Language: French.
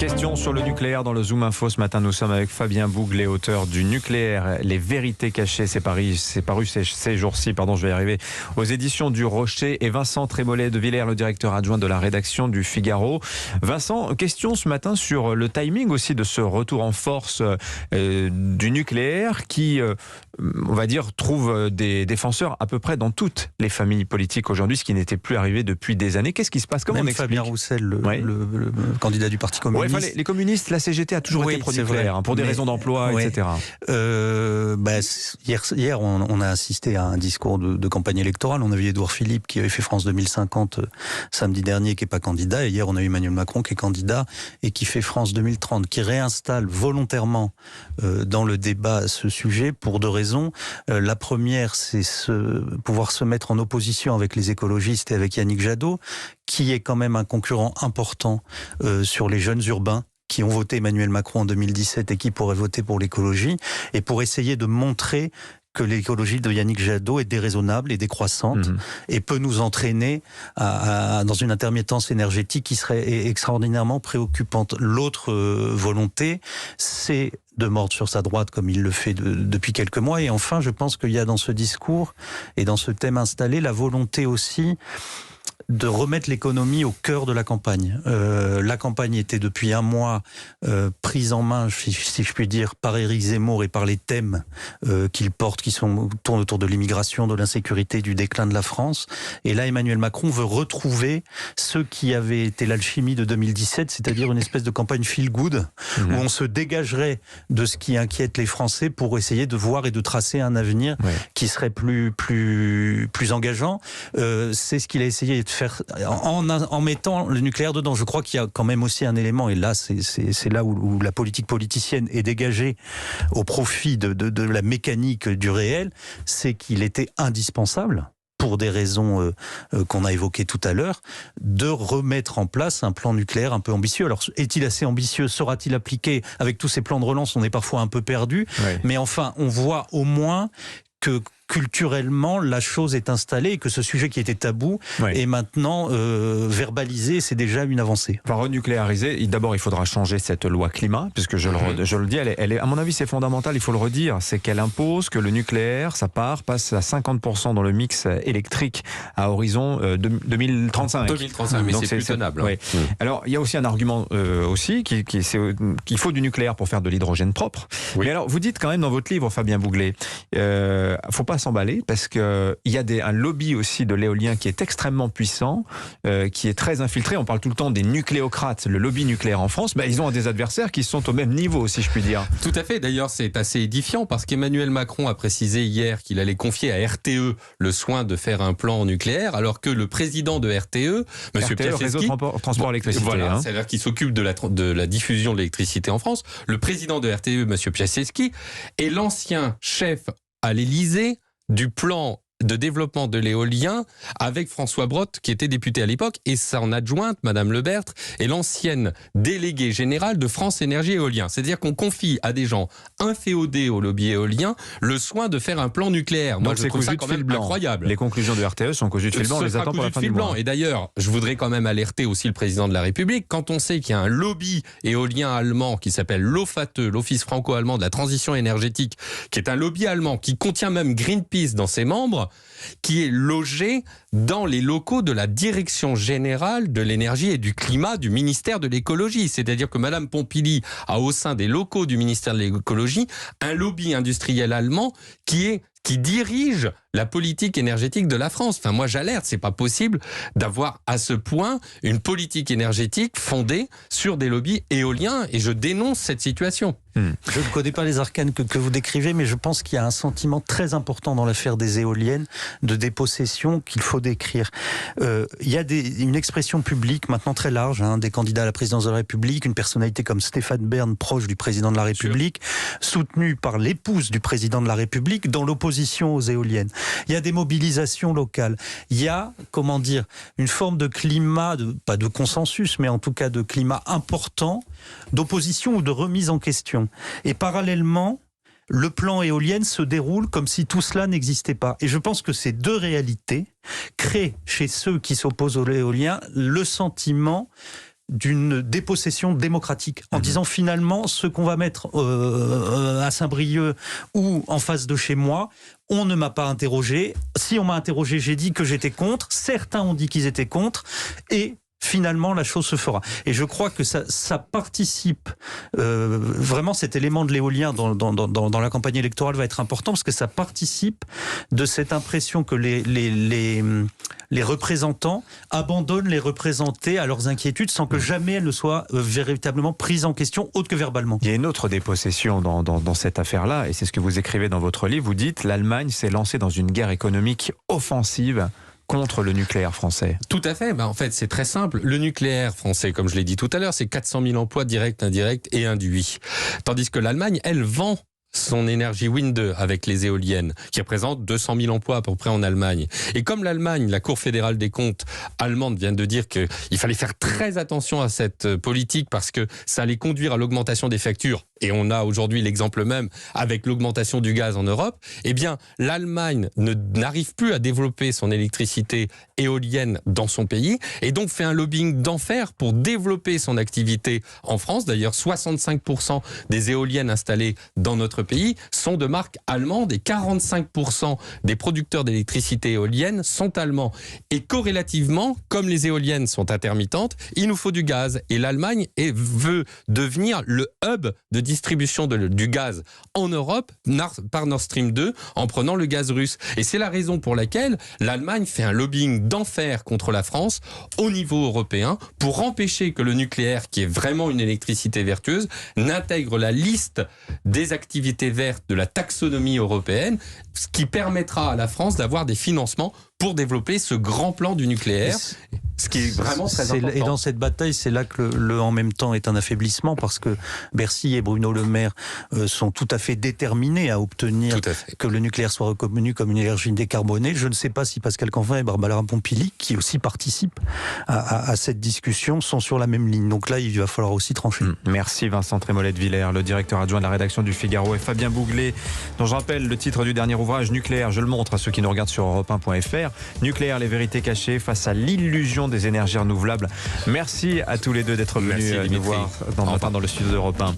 Question sur le nucléaire dans le Zoom Info. Ce matin, nous sommes avec Fabien Bouglet, auteur du Nucléaire, les vérités cachées. C'est paru ces jours-ci, je vais y arriver, aux éditions du Rocher. Et Vincent Trémollet de Villers, le directeur adjoint de la rédaction du Figaro. Vincent, question ce matin sur le timing aussi de ce retour en force du nucléaire qui, on va dire, trouve des défenseurs à peu près dans toutes les familles politiques aujourd'hui, ce qui n'était plus arrivé depuis des années. Qu'est-ce qui se passe? Comment Même on explique? Fabien Roussel, le candidat du Parti communiste. Les communistes, la CGT a toujours été pro-nucléaire, pour des raisons d'emploi, etc. Hier, on a assisté à un discours de campagne électorale. On a vu Édouard Philippe qui avait fait France 2050 samedi dernier, qui n'est pas candidat. Et hier, on a eu Emmanuel Macron qui est candidat et qui fait France 2030, qui réinstalle volontairement dans le débat ce sujet pour deux raisons. La première, c'est pouvoir se mettre en opposition avec les écologistes et avec Yannick Jadot, qui est quand même un concurrent important sur les jeunes urbains qui ont voté Emmanuel Macron en 2017 et qui pourraient voter pour l'écologie, et pour essayer de montrer que l'écologie de Yannick Jadot est déraisonnable et décroissante et peut nous entraîner dans une intermittence énergétique qui serait extraordinairement préoccupante. L'autre volonté, c'est de mordre sur sa droite comme il le fait depuis quelques mois. Et enfin, je pense qu'il y a dans ce discours et dans ce thème installé la volonté aussi de remettre l'économie au cœur de la campagne. La campagne était depuis un mois prise en main, si je puis dire, par Éric Zemmour et par les thèmes qu'il porte, qui tournent autour de l'immigration, de l'insécurité, du déclin de la France. Et là, Emmanuel Macron veut retrouver ce qui avait été l'alchimie de 2017, c'est-à-dire une espèce de campagne feel-good, où on se dégagerait de ce qui inquiète les Français pour essayer de voir et de tracer un avenir qui serait plus engageant. C'est ce qu'il a essayé de faire en mettant le nucléaire dedans. Je crois qu'il y a quand même aussi un élément, et là c'est là où la politique politicienne est dégagée au profit de la mécanique du réel, c'est qu'il était indispensable, pour des raisons qu'on a évoquées tout à l'heure, de remettre en place un plan nucléaire un peu ambitieux. Alors, est-il assez ambitieux? Sera-t-il appliqué? Avec tous ces plans de relance, on est parfois un peu perdu. Mais enfin, on voit au moins que culturellement, la chose est installée et que ce sujet qui était tabou est maintenant verbalisé. C'est déjà une avancée. Pour renucléariser, d'abord, il faudra changer cette loi climat, puisque je le dis, elle est, à mon avis, c'est fondamental, il faut le redire, c'est qu'elle impose que le nucléaire, passe à 50% dans le mix électrique à horizon 2035. 2035, mais c'est plus tenable. Alors, il y a aussi un argument qu'il faut du nucléaire pour faire de l'hydrogène propre. Mais alors, vous dites quand même dans votre livre, Fabien Bouglet, faut pas s'emballer parce que il y a un lobby aussi de l'éolien qui est extrêmement puissant, qui est très infiltré. On parle tout le temps des nucléocrates, le lobby nucléaire en France. Ils ont des adversaires qui sont au même niveau, si je puis dire. Tout à fait. D'ailleurs, c'est assez édifiant parce qu'Emmanuel Macron a précisé hier qu'il allait confier à RTE le soin de faire un plan nucléaire, alors que le président de RTE, Monsieur Piacheski, réseau transport électricité, c'est-à-dire qu'il s'occupe de la diffusion de l'électricité en France. Le président de RTE, Monsieur Piacheski, est l'ancien chef à l'Élysée du plan de développement de l'éolien avec François Brottes, qui était député à l'époque, et son adjointe, Madame Lebertre, est l'ancienne déléguée générale de France Énergie Éolien. C'est-à-dire qu'on confie à des gens inféodés au lobby éolien le soin de faire un plan nucléaire. Moi, je trouve ça quand même incroyable. Les conclusions de RTE sont cousues de fil blanc, on les attend pour la fin du mois. Et d'ailleurs, je voudrais quand même alerter aussi le président de la République. Quand on sait qu'il y a un lobby éolien allemand qui s'appelle l'OFATE, l'Office franco-allemand de la transition énergétique, qui est un lobby allemand qui contient même Greenpeace dans ses membres, qui est logé dans les locaux de la Direction générale de l'énergie et du climat du ministère de l'écologie. C'est-à-dire que Madame Pompili a au sein des locaux du ministère de l'écologie un lobby industriel allemand qui dirige la politique énergétique de la France. Enfin, moi, j'alerte, c'est pas possible d'avoir à ce point une politique énergétique fondée sur des lobbies éoliens, et je dénonce cette situation. Je ne connais pas les arcanes que vous décrivez, mais je pense qu'il y a un sentiment très important dans l'affaire des éoliennes de dépossession qu'il faut décrire. Il y a une expression publique maintenant très large, des candidats à la présidence de la République, une personnalité comme Stéphane Bern, proche du président de la République, soutenue par l'épouse du président de la République, dans l'opposition aux éoliennes. Il y a des mobilisations locales. Il y a, une forme de climat, pas de consensus, mais en tout cas de climat important, d'opposition ou de remise en question. Et parallèlement, le plan éolien se déroule comme si tout cela n'existait pas. Et je pense que ces deux réalités créent chez ceux qui s'opposent au éolien le sentiment d'une dépossession démocratique, en disant finalement ce qu'on va mettre à Saint-Brieuc ou en face de chez moi, on ne m'a pas interrogé. Si on m'a interrogé, j'ai dit que j'étais contre. Certains ont dit qu'ils étaient contre. Et finalement, la chose se fera. Et je crois que ça participe, vraiment cet élément de l'éolien dans la campagne électorale va être important, parce que ça participe de cette impression que les représentants abandonnent les représentés à leurs inquiétudes sans que jamais elles ne soient véritablement prises en question, autre que verbalement. Il y a une autre dépossession dans cette affaire-là, et c'est ce que vous écrivez dans votre livre. Vous dites, l'Allemagne s'est lancée dans une guerre économique offensive contre le nucléaire français. Tout à fait. En fait, c'est très simple. Le nucléaire français, comme je l'ai dit tout à l'heure, c'est 400 000 emplois directs, indirects et induits. Tandis que l'Allemagne, elle vend son énergie Wind 2 avec les éoliennes, qui représente 200 000 emplois à peu près en Allemagne. Et comme l'Allemagne, la Cour fédérale des comptes allemande vient de dire qu'il fallait faire très attention à cette politique parce que ça allait conduire à l'augmentation des factures, et on a aujourd'hui l'exemple même avec l'augmentation du gaz en Europe, eh bien l'Allemagne n'arrive plus à développer son électricité éolienne dans son pays, et donc fait un lobbying d'enfer pour développer son activité en France. D'ailleurs, 65% des éoliennes installées dans notre pays sont de marque allemande, et 45% des producteurs d'électricité éolienne sont allemands. Et corrélativement, comme les éoliennes sont intermittentes, il nous faut du gaz. Et l'Allemagne veut devenir le hub de distribution du gaz en Europe par Nord Stream 2 en prenant le gaz russe. Et c'est la raison pour laquelle l'Allemagne fait un lobbying d'enfer contre la France au niveau européen pour empêcher que le nucléaire, qui est vraiment une électricité vertueuse, n'intègre la liste des activités vertes de la taxonomie européenne, ce qui permettra à la France d'avoir des financements pour développer ce grand plan du nucléaire, ce qui est vraiment très important. Et dans cette bataille, c'est là que le en même temps est un affaiblissement, parce que Bercy et Bruno Le Maire sont tout à fait déterminés à obtenir que le nucléaire soit reconnu comme une énergie décarbonée. Je ne sais pas si Pascal Canfin et Barbara Pompili, qui aussi participent à cette discussion, sont sur la même ligne. Donc là, il va falloir aussi trancher. Merci Vincent Trémollet de Villers, le directeur adjoint de la rédaction du Figaro, et Fabien Bouglet, dont je rappelle le titre du dernier ouvrage, Nucléaire, je le montre à ceux qui nous regardent sur europe1.fr. Nucléaire, les vérités cachées face à l'illusion des énergies renouvelables. Merci à tous les deux d'être venus nous voir dans le studio d'Europe 1.